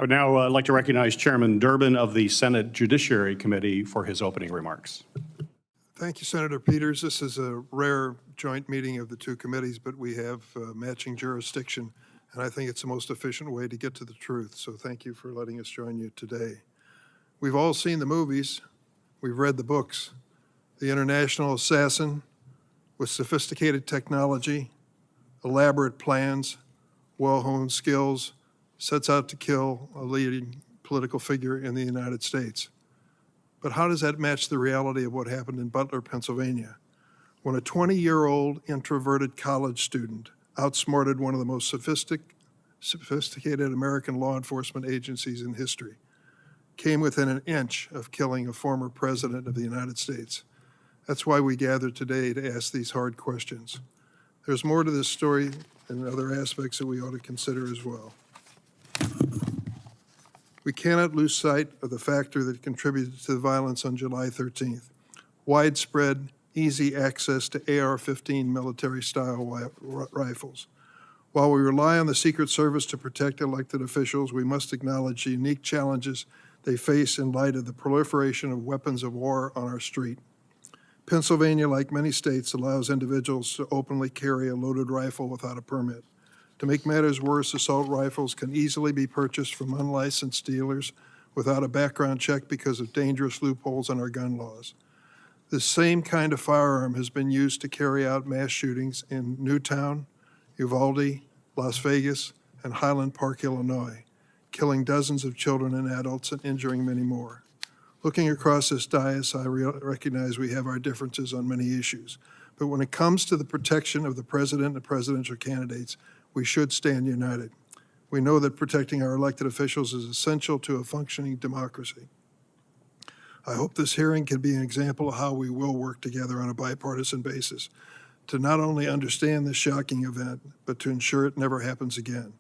I would now like to recognize Chairman Durbin of the Senate Judiciary Committee for his opening remarks. Thank you, Senator Peters. This is a rare joint meeting of the two committees, but we have matching jurisdiction, and I think it's the most efficient way to get to the truth. So thank you for letting us join you today. We've all seen the movies. We've read the books. The international assassin with sophisticated technology, elaborate plans, well-honed skills, sets out to kill a leading political figure in the United States. But how does that match the reality of what happened in Butler, Pennsylvania, when a 20-year-old introverted college student outsmarted one of the most sophisticated American law enforcement agencies in history, came within an inch of killing a former president of the United States? That's why we gather today to ask these hard questions. There's more to this story and other aspects that we ought to consider as well. We cannot lose sight of the factor that contributed to the violence on July 13th. Widespread, easy access to AR-15 military-style rifles. While we rely on the Secret Service to protect elected officials, we must acknowledge the unique challenges they face in light of the proliferation of weapons of war on our street. Pennsylvania, like many states, allows individuals to openly carry a loaded rifle without a permit. To make matters worse, assault rifles can easily be purchased from unlicensed dealers without a background check because of dangerous loopholes in our gun laws. This same kind of firearm has been used to carry out mass shootings in Newtown, Uvalde, Las Vegas, and Highland Park, Illinois, killing dozens of children and adults and injuring many more. Looking across this dais, I recognize we have our differences on many issues, but when it comes to the protection of the president and presidential candidates, we should stand united. We know that protecting our elected officials is essential to a functioning democracy. I hope this hearing can be an example of how we will work together on a bipartisan basis to not only understand this shocking event, but to ensure it never happens again.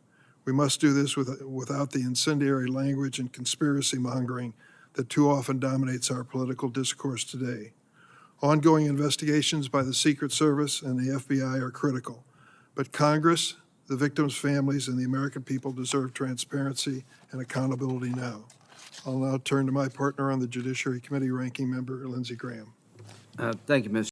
We must do this without the incendiary language and conspiracy mongering that too often dominates our political discourse today. Ongoing investigations by the Secret Service and the FBI are critical, but Congress, the victims' families, and the American people deserve transparency and accountability now. I'll now turn to my partner on the Judiciary Committee, Ranking Member Lindsey Graham. Thank you, Mr.